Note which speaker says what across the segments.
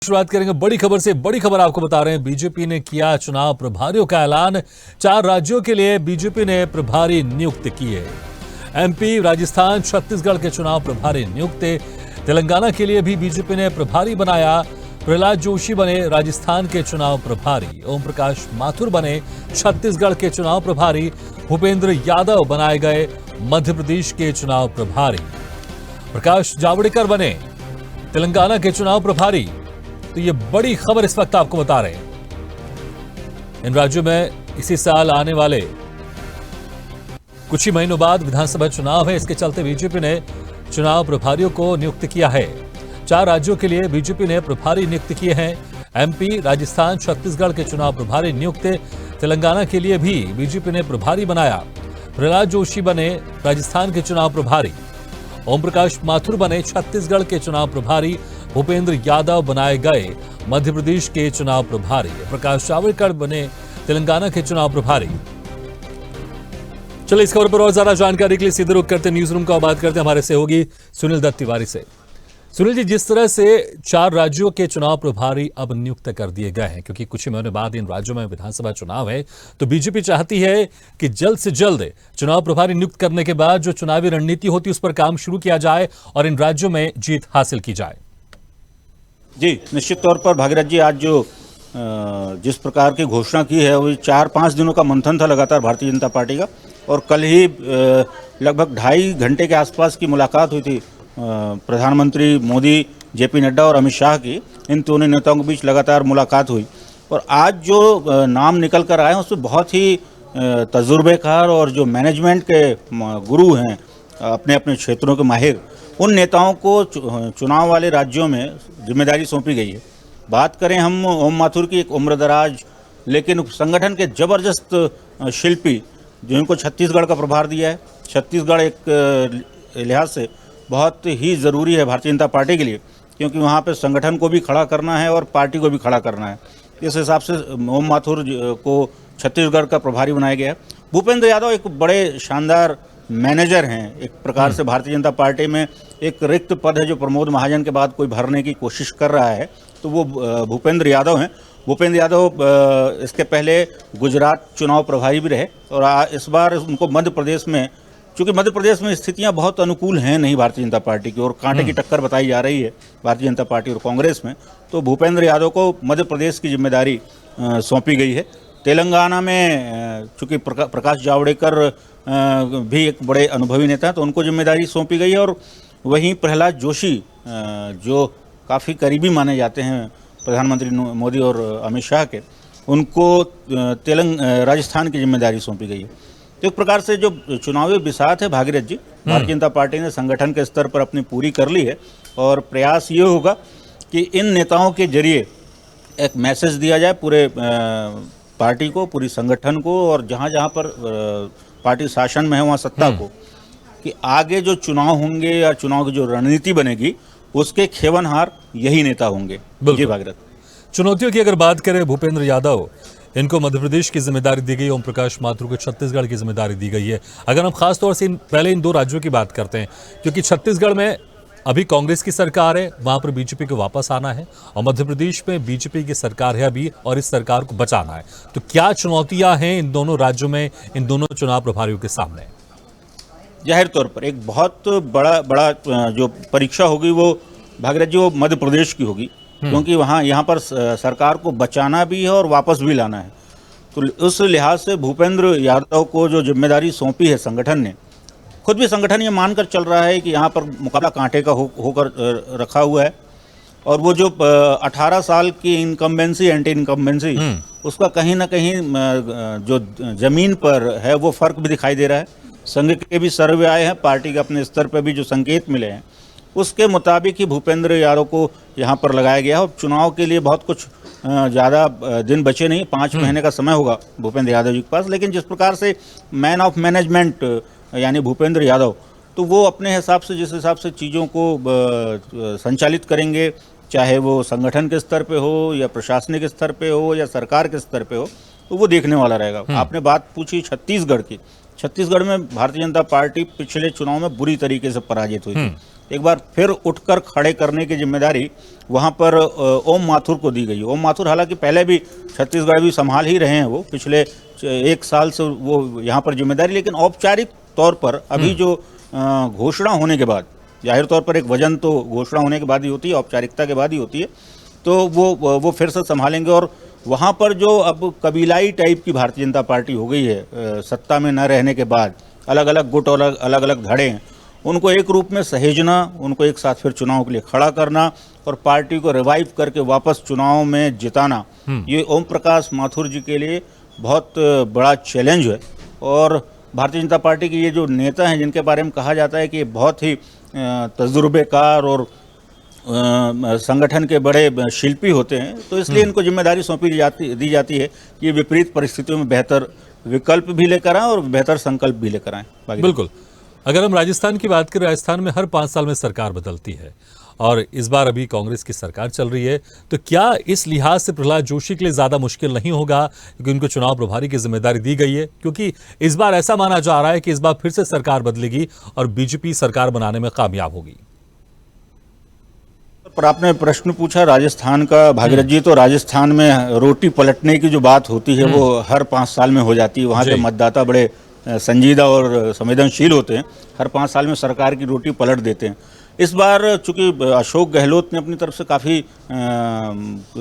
Speaker 1: शुरुआत करेंगे बड़ी खबर से। बड़ी खबर आपको बता रहे हैं, बीजेपी ने किया चुनाव प्रभारियों का ऐलान। 4 राज्यों के लिए बीजेपी ने प्रभारी नियुक्त किए। एमपी, राजस्थान, छत्तीसगढ़ के चुनाव प्रभारी नियुक्त। तेलंगाना के लिए भी बीजेपी ने प्रभारी बनाया। प्रहलाद जोशी बने राजस्थान के चुनाव प्रभारी। ओम प्रकाश माथुर बने छत्तीसगढ़ के चुनाव प्रभारी। भूपेंद्र यादव बनाए गए मध्य प्रदेश के चुनाव प्रभारी। प्रकाश जावड़ेकर बने तेलंगाना के चुनाव प्रभारी। तो ये बड़ी खबर इस वक्त आपको बता रहे हैं। इन राज्यों में इसी साल आने वाले कुछ ही महीनों बाद विधानसभा चुनाव है। इसके चलते बीजेपी ने चुनाव प्रभारियों को नियुक्त किया है। 4 राज्यों के लिए बीजेपी ने प्रभारी नियुक्त किए हैं। एमपी, राजस्थान, छत्तीसगढ़ के चुनाव प्रभारी नियुक्त। तेलंगाना के लिए भी बीजेपी ने प्रभारी बनाया। प्रहलाद जोशी बने राजस्थान के चुनाव प्रभारी। ओम प्रकाश माथुर बने छत्तीसगढ़ के चुनाव प्रभारी। भूपेंद्र यादव बनाए गए मध्य प्रदेश के चुनाव प्रभारी। प्रकाश जावड़ेकर बने तेलंगाना के चुनाव प्रभारी। चलिए इस खबर पर और ज्यादा जानकारी के लिए सीधे रुख करते न्यूज रूम का बात करते हैं हमारे सहयोगी सुनील दत्त तिवारी से। सुनील जी, जिस तरह से 4 राज्यों के चुनाव प्रभारी अब नियुक्त कर दिए गए हैं, क्योंकि कुछ ही महीने बाद इन राज्यों में विधानसभा चुनाव है, तो बीजेपी चाहती है कि जल्द से जल्द चुनाव प्रभारी नियुक्त करने के बाद जो चुनावी रणनीति होती है उस पर काम शुरू किया जाए और इन राज्यों में जीत हासिल की जाए।
Speaker 2: जी, निश्चित तौर पर भागीरथ जी, आज जो जिस प्रकार की घोषणा की है वो 4-5 दिनों का मंथन था लगातार भारतीय जनता पार्टी का, और कल ही लगभग 2.5 घंटे के आसपास की मुलाकात हुई थी प्रधानमंत्री मोदी, जेपी नड्डा और अमित शाह की। इन दोनों नेताओं के बीच लगातार मुलाकात हुई और आज जो नाम निकल कर आए हैं उसमें बहुत ही तजुर्बेकार और जो मैनेजमेंट के गुरु हैं, अपने अपने क्षेत्रों के माहिर, उन नेताओं को चुनाव वाले राज्यों में जिम्मेदारी सौंपी गई है। बात करें हम ओम माथुर की, एक उम्रदराज लेकिन संगठन के जबरदस्त शिल्पी, जिनको छत्तीसगढ़ का प्रभार दिया है। छत्तीसगढ़ एक लिहाज से बहुत ही ज़रूरी है भारतीय जनता पार्टी के लिए, क्योंकि वहाँ पे संगठन को भी खड़ा करना है और पार्टी को भी खड़ा करना है। इस हिसाब से ओम माथुर को छत्तीसगढ़ का प्रभारी बनाया गया है। भूपेंद्र यादव एक बड़े शानदार मैनेजर हैं। एक प्रकार से भारतीय जनता पार्टी में एक रिक्त पद है जो प्रमोद महाजन के बाद कोई भरने की कोशिश कर रहा है, तो वो भूपेंद्र यादव हैं। भूपेंद्र यादव इसके पहले गुजरात चुनाव प्रभारी भी रहे और इस बार उनको मध्य प्रदेश में, चूँकि मध्य प्रदेश में स्थितियां बहुत अनुकूल हैं नहीं भारतीय जनता पार्टी की और कांटे की टक्कर बताई जा रही है भारतीय जनता पार्टी और कांग्रेस में, तो भूपेंद्र यादव को मध्य प्रदेश की जिम्मेदारी सौंपी गई है। तेलंगाना में चूँकि प्रकाश जावड़ेकर भी एक बड़े अनुभवी नेता हैं, तो उनको जिम्मेदारी सौंपी गई है। और वहीं प्रहलाद जोशी, जो काफ़ी करीबी माने जाते हैं प्रधानमंत्री मोदी और अमित शाह के, उनको राजस्थान की जिम्मेदारी सौंपी गई है। तो एक प्रकार से जो चुनावी बिसात है भागीरथ जी, भारतीय जनता पार्टी ने संगठन के स्तर पर अपनी पूरी कर ली है और प्रयास ये होगा कि इन नेताओं के जरिए एक मैसेज दिया जाए पूरे पार्टी को, पूरी संगठन को, और जहाँ जहाँ पर पार्टी शासन में है वहाँ सत्ता को, कि आगे जो चुनाव होंगे या चुनाव की जो रणनीति बनेगी उसके खेवनहार यही नेता होंगे। जी भागीरथ,
Speaker 1: चुनौतियों की अगर बात करें, भूपेंद्र यादव इनको मध्य प्रदेश की जिम्मेदारी दी गई, ओम प्रकाश माथुर को छत्तीसगढ़ की जिम्मेदारी दी गई है। अगर हम खासतौर से पहले इन 2 राज्यों की बात करते हैं, क्योंकि छत्तीसगढ़ में अभी कांग्रेस की सरकार है, वहां पर बीजेपी को वापस आना है, और मध्य प्रदेश में बीजेपी की सरकार है अभी और इस सरकार को बचाना है। तो क्या चुनौतियां हैं इन दोनों राज्यों में, इन दोनों चुनाव प्रभारियों के सामने?
Speaker 2: जाहिर तौर पर एक बहुत बड़ा जो परीक्षा होगी वो भागीरथ जी, वो मध्य प्रदेश की होगी, क्योंकि यहाँ पर सरकार को बचाना भी है और वापस भी लाना है। तो उस लिहाज से भूपेंद्र यादव को जो जिम्मेदारी सौंपी है संगठन ने, खुद भी संगठन ये मानकर चल रहा है कि यहाँ पर मुकाबला कांटे का होकर रखा हुआ है, और वो जो 18 साल की इनकम्बेंसी, एंटी इनकम्बेंसी, उसका कहीं ना कहीं जो जमीन पर है वो फर्क भी दिखाई दे रहा है। संघ के भी सर्वे आए हैं, पार्टी के अपने स्तर पर भी जो संकेत मिले हैं उसके मुताबिक ही भूपेंद्र यादव को यहाँ पर लगाया गया है। और चुनाव के लिए बहुत कुछ ज़्यादा दिन बचे नहीं, 5 महीने का समय होगा भूपेंद्र यादव जी के पास। लेकिन जिस प्रकार से मैन ऑफ मैनेजमेंट यानी भूपेंद्र यादव, तो वो अपने हिसाब से, जिस हिसाब से चीज़ों को संचालित करेंगे, चाहे वो संगठन के स्तर पे हो या प्रशासनिक स्तर पे हो या सरकार के स्तर पे हो, तो वो देखने वाला रहेगा। आपने बात पूछी छत्तीसगढ़ की। छत्तीसगढ़ में भारतीय जनता पार्टी पिछले चुनाव में बुरी तरीके से पराजित हुई थी। एक बार फिर उठकर खड़े करने की जिम्मेदारी वहाँ पर ओम माथुर को दी गई। ओम माथुर हालांकि पहले भी छत्तीसगढ़ भी संभाल ही रहे हैं, वो पिछले 1 साल से वो यहाँ पर जिम्मेदारी, लेकिन औपचारिक तौर पर अभी जो घोषणा होने के बाद, जाहिर तौर पर एक वजन तो घोषणा होने के बाद ही होती है, औपचारिकता के बाद ही होती है, तो वो फिर से संभालेंगे। और वहाँ पर जो अब कबीलाई टाइप की भारतीय जनता पार्टी हो गई है सत्ता में न रहने के बाद, अलग अलग गुट और अलग अलग धड़े हैं, उनको एक रूप में सहेजना, उनको एक साथ फिर चुनाव के लिए खड़ा करना और पार्टी को रिवाइव करके वापस चुनाव में जिताना, ये ओम प्रकाश माथुर जी के लिए बहुत बड़ा चैलेंज है। और भारतीय जनता पार्टी के ये जो नेता हैं जिनके बारे में कहा जाता है कि ये बहुत ही तजुर्बेकार और संगठन के बड़े शिल्पी होते हैं, तो इसलिए इनको जिम्मेदारी सौंपी दी जाती है कि ये विपरीत परिस्थितियों में बेहतर विकल्प भी लेकर आएं और बेहतर संकल्प भी लेकर आएं।
Speaker 1: बिल्कुल। अगर हम राजस्थान की बात करें, राजस्थान में हर 5 साल में सरकार बदलती है और इस बार अभी कांग्रेस की सरकार चल रही है, तो क्या इस लिहाज से प्रहलाद जोशी के लिए ज्यादा मुश्किल नहीं होगा क्योंकि उनको चुनाव प्रभारी की जिम्मेदारी दी गई है? क्योंकि इस बार ऐसा माना जा रहा है कि इस बार फिर से सरकार बदलेगी और बीजेपी सरकार बनाने में कामयाब होगी।
Speaker 2: पर आपने प्रश्न पूछा राजस्थान का, भागीरथ जी, तो राजस्थान में रोटी पलटने की जो बात होती है वो हर 5 साल में हो जाती है। वहाँ के मतदाता बड़े संजीदा और संवेदनशील होते हैं, हर 5 साल में सरकार की रोटी पलट देते हैं। इस बार चूंकि अशोक गहलोत ने अपनी तरफ से काफ़ी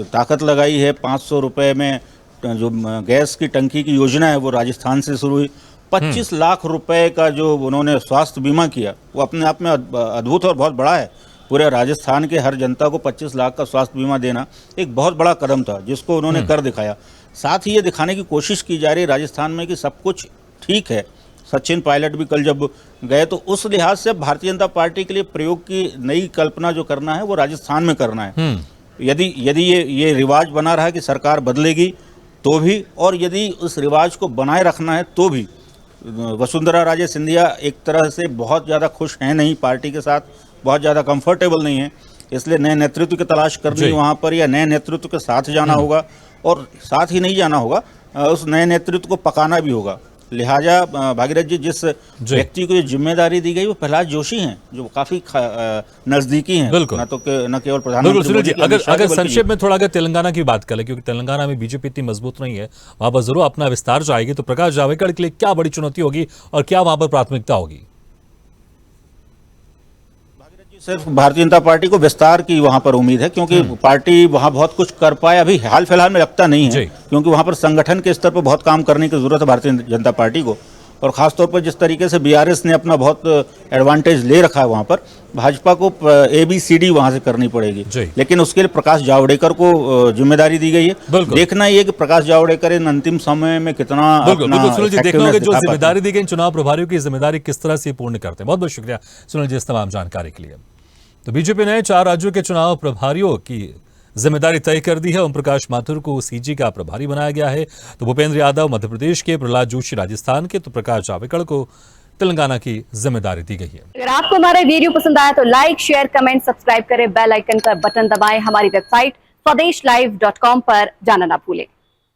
Speaker 2: ताकत लगाई है, 500 रुपये में जो गैस की टंकी की योजना है वो राजस्थान से शुरू हुई, 25 लाख रुपए का जो उन्होंने स्वास्थ्य बीमा किया वो अपने आप में अद्भुत और बहुत बड़ा है। पूरे राजस्थान के हर जनता को 25 लाख का स्वास्थ्य बीमा देना एक बहुत बड़ा कदम था जिसको उन्होंने कर दिखाया। साथ ही ये दिखाने की कोशिश की जा रही है राजस्थान में कि सब कुछ ठीक है। सचिन पायलट भी कल जब गए तो उस लिहाज से भारतीय जनता पार्टी के लिए प्रयोग की नई कल्पना जो करना है वो राजस्थान में करना है। यदि ये रिवाज बना रहा कि सरकार बदलेगी तो भी, और यदि उस रिवाज को बनाए रखना है तो भी, वसुंधरा राजे सिंधिया एक तरह से बहुत ज़्यादा खुश हैं नहीं पार्टी के साथ, बहुत ज़्यादा कंफर्टेबल नहीं है, इसलिए नए नेतृत्व की तलाश करनी वहाँ पर, या नए नेतृत्व के साथ जाना होगा और साथ ही नहीं जाना होगा, उस नए नेतृत्व को पकाना भी होगा। लिहाजा भागीरथ जी, जिस व्यक्ति को ये जिम्मेदारी दी गई वो प्रहलाद जोशी हैं, जो काफी नजदीकी हैं, न केवल प्रधानमंत्री जी।
Speaker 1: अगर संक्षेप में थोड़ा अगर तेलंगाना की बात करें, क्योंकि तेलंगाना में बीजेपी इतनी मजबूत नहीं है, वहां पर जरूर अपना विस्तार जाएगी, तो प्रकाश जावड़ेकर के लिए क्या बड़ी चुनौती होगी और क्या वहां पर प्राथमिकता होगी?
Speaker 2: सिर्फ भारतीय जनता पार्टी को विस्तार की वहां पर उम्मीद है, क्योंकि पार्टी वहां बहुत कुछ कर पाए अभी हाल फिलहाल में लगता नहीं है, क्योंकि वहां पर संगठन के स्तर पर बहुत काम करने की जरूरत है भारतीय जनता पार्टी को। और खासतौर पर जिस तरीके से बीआरएस ने अपना बहुत एडवांटेज ले रखा है वहां पर, भाजपा को ABCD वहां से करनी पड़ेगी, लेकिन उसके लिए प्रकाश जावड़ेकर को जिम्मेदारी दी गई है। देखना ये कि प्रकाश जावड़ेकर इन अंतिम समय में कितना
Speaker 1: देखना होगा जो जिम्मेदारी दी गई चुनाव प्रभारियों की जिम्मेदारी किस तरह से पूर्ण करते हैं। बहुत बहुत शुक्रिया सुनील जी इस तमाम जानकारी के लिए। तो बीजेपी ने 4 राज्यों के चुनाव प्रभारियों की जिम्मेदारी तय कर दी है। ओम प्रकाश माथुर को CG का प्रभारी बनाया गया है, तो भूपेंद्र यादव मध्य प्रदेश के, प्रहलाद जोशी राजस्थान के, तो प्रकाश जावड़ेकर को तेलंगाना की जिम्मेदारी दी गई है।
Speaker 3: अगर आपको हमारा वीडियो पसंद आया तो लाइक, शेयर, कमेंट, सब्सक्राइब करें, बेल आइकन का बटन दबाएं, हमारी वेबसाइट swadeshlive.com पर जाना ना भूलें।